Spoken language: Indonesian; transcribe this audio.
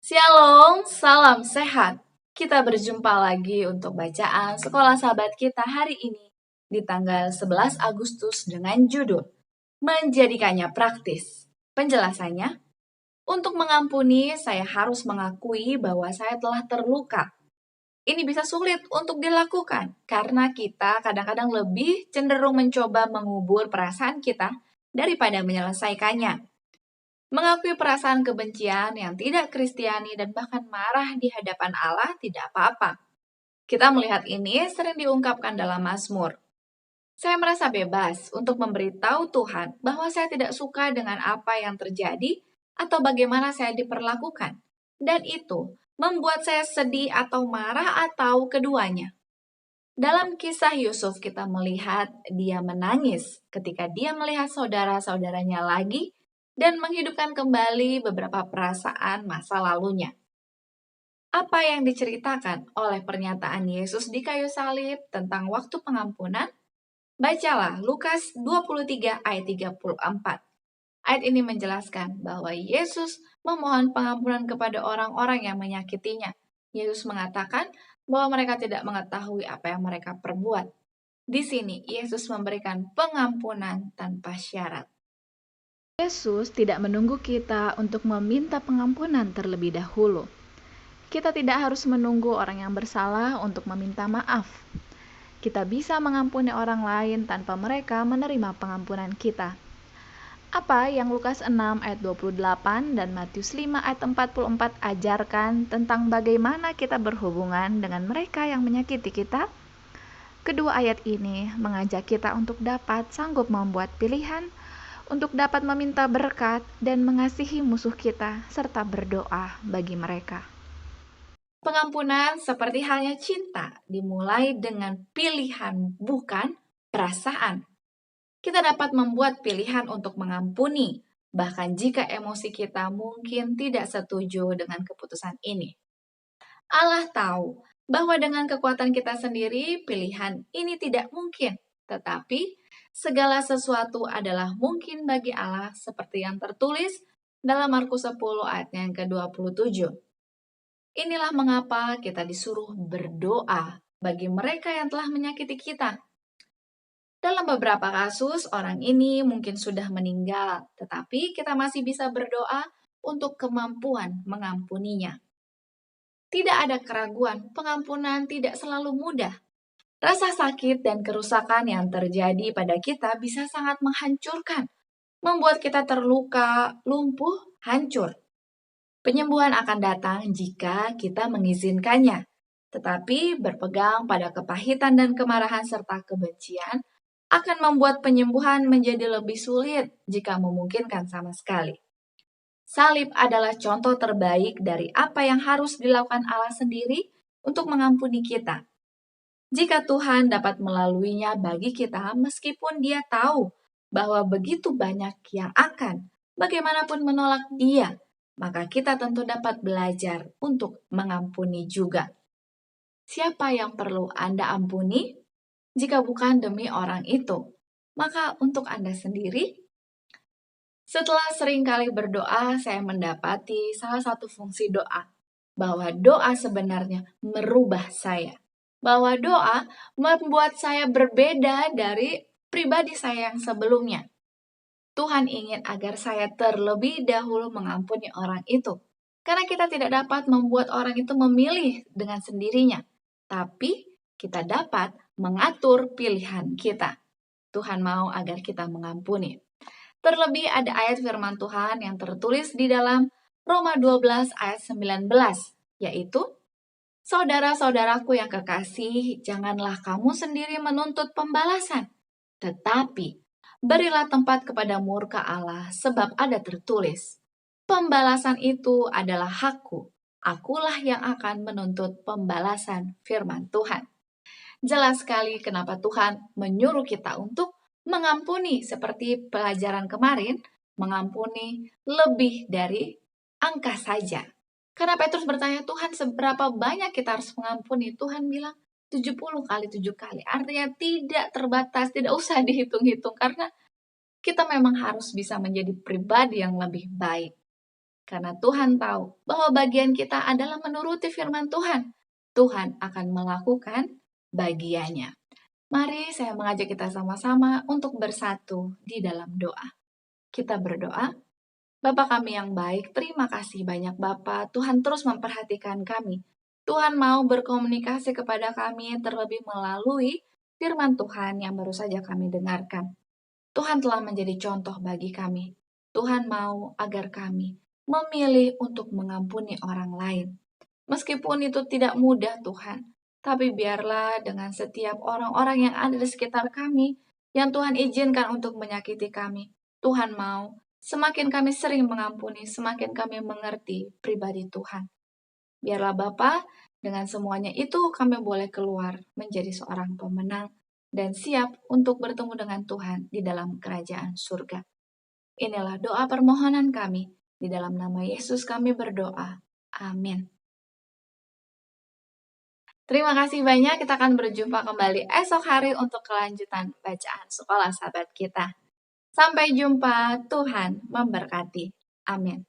Shalom, salam sehat. Kita berjumpa lagi untuk bacaan Sekolah Sahabat kita hari ini di tanggal 11 Agustus dengan judul Menjadikannya Praktis. Penjelasannya, untuk mengampuni saya harus mengakui bahwa saya telah terluka. Ini bisa sulit untuk dilakukan karena kita kadang-kadang lebih cenderung mencoba mengubur perasaan kita daripada menyelesaikannya. Mengakui perasaan kebencian yang tidak kristiani dan bahkan marah di hadapan Allah tidak apa-apa. Kita melihat ini sering diungkapkan dalam Mazmur. Saya merasa bebas untuk memberitahu Tuhan bahwa saya tidak suka dengan apa yang terjadi atau bagaimana saya diperlakukan. Dan itu membuat saya sedih atau marah atau keduanya. Dalam kisah Yusuf kita melihat dia menangis ketika dia melihat saudara-saudaranya lagi dan menghidupkan kembali beberapa perasaan masa lalunya. Apa yang diceritakan oleh pernyataan Yesus di kayu salib tentang waktu pengampunan? Bacalah Lukas 23 ayat 34. Ayat ini menjelaskan bahwa Yesus memohon pengampunan kepada orang-orang yang menyakitinya. Yesus mengatakan bahwa mereka tidak mengetahui apa yang mereka perbuat. Di sini Yesus memberikan pengampunan tanpa syarat. Yesus tidak menunggu kita untuk meminta pengampunan terlebih dahulu. Kita tidak harus menunggu orang yang bersalah untuk meminta maaf. Kita bisa mengampuni orang lain tanpa mereka menerima pengampunan kita. Apa yang Lukas 6 ayat 28 dan Matius 5 ayat 44 ajarkan tentang bagaimana kita berhubungan dengan mereka yang menyakiti kita? Kedua ayat ini mengajak kita untuk dapat sanggup membuat pilihan, untuk dapat meminta berkat dan mengasihi musuh kita, serta berdoa bagi mereka. Pengampunan seperti halnya cinta, dimulai dengan pilihan bukan perasaan. Kita dapat membuat pilihan untuk mengampuni, bahkan jika emosi kita mungkin tidak setuju dengan keputusan ini. Allah tahu bahwa dengan kekuatan kita sendiri, pilihan ini tidak mungkin. Tetapi, segala sesuatu adalah mungkin bagi Allah seperti yang tertulis dalam Markus 10 ayat yang ke-27. Inilah mengapa kita disuruh berdoa bagi mereka yang telah menyakiti kita. Dalam beberapa kasus, orang ini mungkin sudah meninggal, tetapi kita masih bisa berdoa untuk kemampuan mengampuninya. Tidak ada keraguan, pengampunan tidak selalu mudah. Rasa sakit dan kerusakan yang terjadi pada kita bisa sangat menghancurkan, membuat kita terluka, lumpuh, hancur. Penyembuhan akan datang jika kita mengizinkannya. Tetapi berpegang pada kepahitan dan kemarahan serta kebencian akan membuat penyembuhan menjadi lebih sulit jika memungkinkan sama sekali. Salib adalah contoh terbaik dari apa yang harus dilakukan Allah sendiri untuk mengampuni kita. Jika Tuhan dapat melaluinya bagi kita, meskipun Dia tahu bahwa begitu banyak yang akan bagaimanapun menolak Dia, maka kita tentu dapat belajar untuk mengampuni juga. Siapa yang perlu Anda ampuni? Jika bukan demi orang itu, maka untuk Anda sendiri. Setelah sering kali berdoa, saya mendapati salah satu fungsi doa, bahwa doa sebenarnya merubah saya. Bahwa doa membuat saya berbeda dari pribadi saya yang sebelumnya. Tuhan ingin agar saya terlebih dahulu mengampuni orang itu. Karena kita tidak dapat membuat orang itu memilih dengan sendirinya. Tapi kita dapat mengatur pilihan kita. Tuhan mau agar kita mengampuni. Terlebih ada ayat firman Tuhan yang tertulis di dalam Roma 12 ayat 19, yaitu, saudara-saudaraku yang kekasih, janganlah kamu sendiri menuntut pembalasan, tetapi berilah tempat kepada murka Allah, sebab ada tertulis, pembalasan itu adalah hakku, akulah yang akan menuntut pembalasan, firman Tuhan. Jelas sekali kenapa Tuhan menyuruh kita untuk mengampuni seperti pelajaran kemarin, mengampuni lebih dari angka saja. Karena Petrus bertanya, Tuhan seberapa banyak kita harus mengampuni? Tuhan bilang 70 kali 7 kali. Artinya tidak terbatas, tidak usah dihitung-hitung. Karena kita memang harus bisa menjadi pribadi yang lebih baik. Karena Tuhan tahu bahwa bagian kita adalah menuruti firman Tuhan. Tuhan akan melakukan bagiannya. Mari saya mengajak kita sama-sama untuk bersatu di dalam doa. Kita berdoa. Bapa kami yang baik, terima kasih banyak Bapa. Tuhan terus memperhatikan kami. Tuhan mau berkomunikasi kepada kami terlebih melalui firman Tuhan yang baru saja kami dengarkan. Tuhan telah menjadi contoh bagi kami. Tuhan mau agar kami memilih untuk mengampuni orang lain. Meskipun itu tidak mudah Tuhan, tapi biarlah dengan setiap orang-orang yang ada di sekitar kami, yang Tuhan izinkan untuk menyakiti kami, Tuhan mau semakin kami sering mengampuni, semakin kami mengerti pribadi Tuhan. Biarlah Bapa, dengan semuanya itu kami boleh keluar menjadi seorang pemenang dan siap untuk bertemu dengan Tuhan di dalam kerajaan surga. Inilah doa permohonan kami. Di dalam nama Yesus kami berdoa. Amin. Terima kasih banyak. Kita akan berjumpa kembali esok hari untuk kelanjutan bacaan sekolah sahabat kita. Sampai jumpa. Tuhan memberkati. Amin.